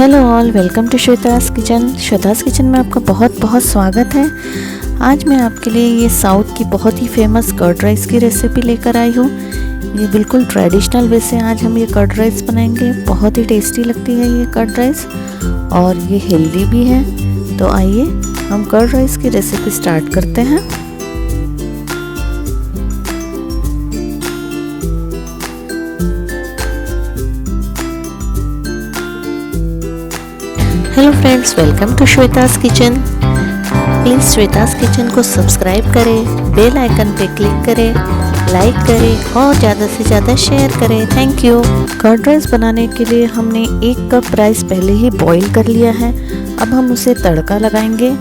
Hello all, welcome to Shweta's kitchen. Shweta's kitchen में आपका बहुत बहुत स्वागत है। आज मैं आपके लिए ये साउथ की बहुत ही फेमस कर्ड राइस की रेसिपी लेकर आई हूँ। ये बिल्कुल ट्रेडिशनल वे से आज हम ये कर्ड राइस बनाएंगे। बहुत ही टेस्टी लगती है ये कर्ड राइस और ये हेल्दी भी है। तो आइए हम कर्ड राइस की रेसिपी स्टार्ट करते हैं। Hello friends, welcome to Shweta's kitchen. Please Shweta's kitchen को सब्सक्राइब करें, बेल आइकन पे क्लिक करें, लाइक करें और ज़्यादा से ज़्यादा शेयर करें। Thank you. कर्ड राइस बनाने के लिए हमने 1 कप राइस पहले ही बॉईल कर लिया है। अब हम उसे तड़का लगाएंगे।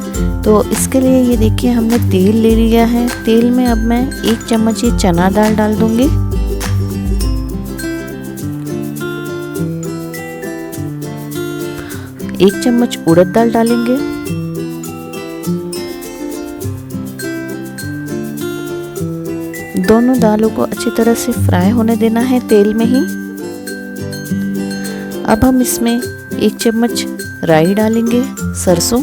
तो इसके लिए ये देखिए हमने तेल ले लिया है। तेल में अब मैं 1 चम्मच ये चना दाल डाल दूँगी। एक चम्मच उड़द दाल डालेंगे। दोनों दालों को अच्छी तरह से फ्राई होने देना है तेल में ही। अब हम इसमें 1 चम्मच राई डालेंगे, सरसों।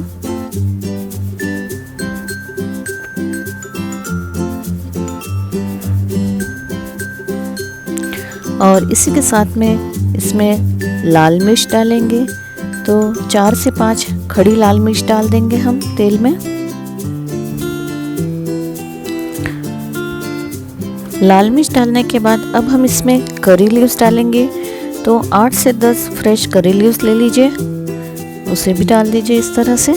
और इसी के साथ में इसमें लाल मिर्च डालेंगे। तो 4 से 5 खड़ी लाल मिर्च डाल देंगे हम तेल में। लाल मिर्च डालने के बाद अब हम इसमें करी लीव्स डालेंगे। तो 8 से 10 फ्रेश करी लीव्स ले लीजिए, उसे भी डाल दीजिए इस तरह से।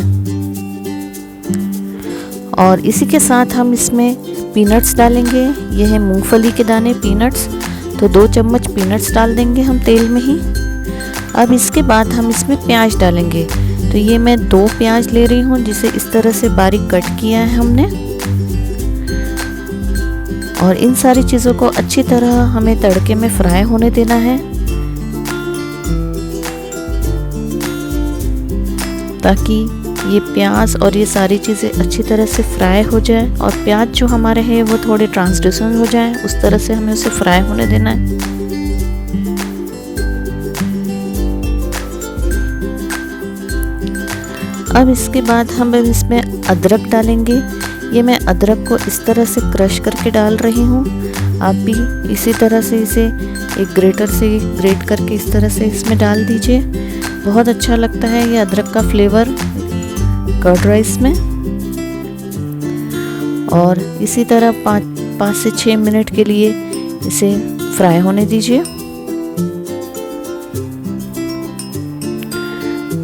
और इसी के साथ हम इसमें पीनट्स डालेंगे। यह है मूंगफली के दाने, पीनट्स। तो 2 चम्मच पीनट्स डाल देंगे हम तेल में ही। अब इसके बाद हम इसमें प्याज डालेंगे। तो ये मैं 2 प्याज ले रही हूँ, जिसे इस तरह से बारीक कट किया है हमने। और इन सारी चीज़ों को अच्छी तरह हमें तड़के में फ्राई होने देना है, ताकि ये प्याज और ये सारी चीज़ें अच्छी तरह से फ्राई हो जाए। और प्याज जो हमारे हैं वो थोड़े ट्रांसलूसेंट हो जाए, उस तरह से हमें उसे फ्राई होने देना है। अब इसके बाद हम इसमें अदरक डालेंगे। ये मैं अदरक को इस तरह से क्रश करके डाल रही हूँ। आप भी इसी तरह से इसे एक ग्रेटर से ग्रेट करके इस तरह से इसमें डाल दीजिए। बहुत अच्छा लगता है ये अदरक का फ्लेवर कर्ड राइस में। और इसी तरह 5 से 6 मिनट के लिए इसे फ्राई होने दीजिए।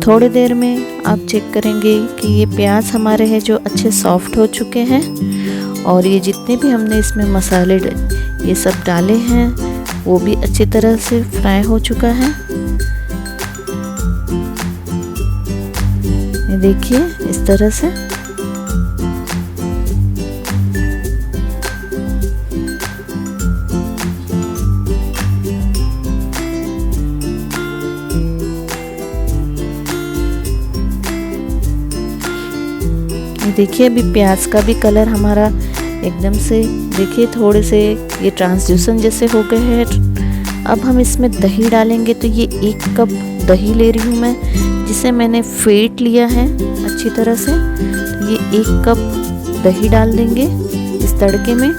थोड़ी देर में आप चेक करेंगे कि ये प्याज हमारे हैं जो अच्छे सॉफ्ट हो चुके हैं। और ये जितने भी हमने इसमें मसाले ये सब डाले हैं वो भी अच्छी तरह से फ्राई हो चुका है। ये देखिए इस तरह से। देखिए अभी प्याज का भी कलर हमारा एकदम से देखिए थोड़े से ये ट्रांसल्यूसेंट जैसे हो गए हैं। अब हम इसमें दही डालेंगे। तो ये 1 कप दही ले रही हूँ मैं, जिसे मैंने फेंट लिया है अच्छी तरह से। तो ये 1 कप दही डाल देंगे इस तड़के में।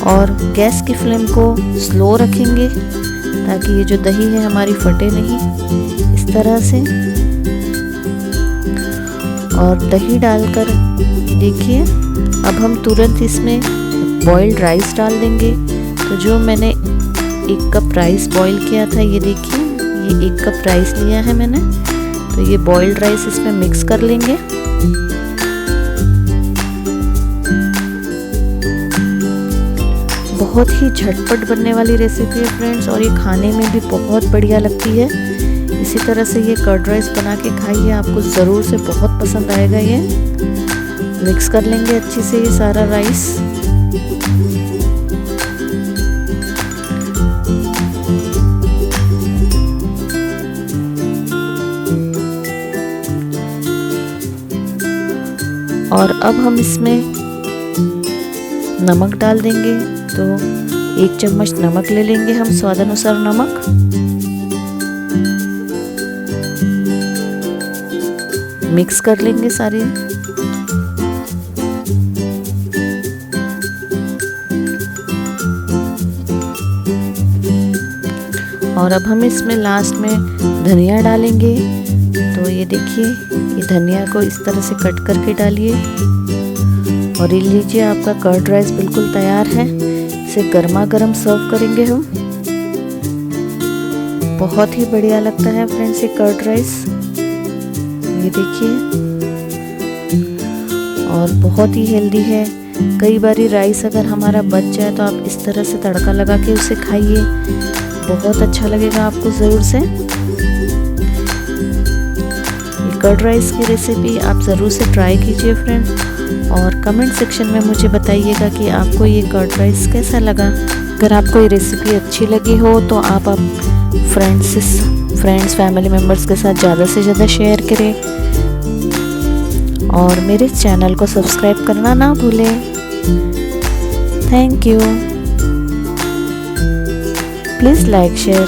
और गैस की फ्लेम को स्लो रखेंगे, ताकि ये जो दही है हमारी फटे नहीं, इस तरह से। और दही डालकर देखिए अब हम तुरंत इसमें बॉइल्ड राइस डाल देंगे। तो जो मैंने 1 कप राइस बॉईल किया था, ये देखिए ये 1 कप राइस लिया है मैंने। तो ये बॉइल्ड राइस इसमें मिक्स कर लेंगे। बहुत ही झटपट बनने वाली रेसिपी है फ्रेंड्स, और ये खाने में भी बहुत बढ़िया लगती है। इसी तरह से ये कर्ड राइस बना के खाइए, आपको ज़रूर से बहुत पसंद आएगा। ये मिक्स कर लेंगे अच्छे से ये सारा राइस। और अब हम इसमें नमक डाल देंगे। तो 1 चम्मच नमक ले लेंगे हम, स्वाद अनुसार नमक। मिक्स कर लेंगे सारे। और अब हम इसमें लास्ट में धनिया डालेंगे। तो ये देखिए, ये धनिया को इस तरह से कट करके डालिए। और ये लीजिए, आपका कर्ड राइस बिल्कुल तैयार है। इसे गर्मा गर्म सर्व करेंगे हम। बहुत ही बढ़िया लगता है फ्रेंड्स ये कर्ड राइस, ये देखिए। और बहुत ही हेल्दी है। कई बारी राइस अगर हमारा बच जाए तो आप इस तरह से तड़का लगा के उसे खाइए, बहुत अच्छा लगेगा आपको ज़रूर से। ये कर्ड राइस की रेसिपी आप ज़रूर से ट्राई कीजिए फ्रेंड्स। और कमेंट सेक्शन में मुझे बताइएगा कि आपको ये कर्ड राइस कैसा लगा। अगर आपको ये रेसिपी अच्छी लगी हो तो आप फ्रेंड्स फैमिली मेम्बर्स के साथ ज़्यादा से ज़्यादा शेयर करें। और मेरे चैनल को सब्सक्राइब करना ना भूलें। Thank you. Please like, share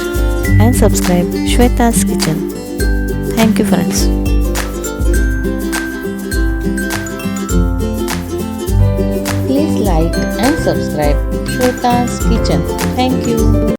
and subscribe Shweta's Kitchen. Thank you friends. Please like and subscribe Shweta's Kitchen. Thank you.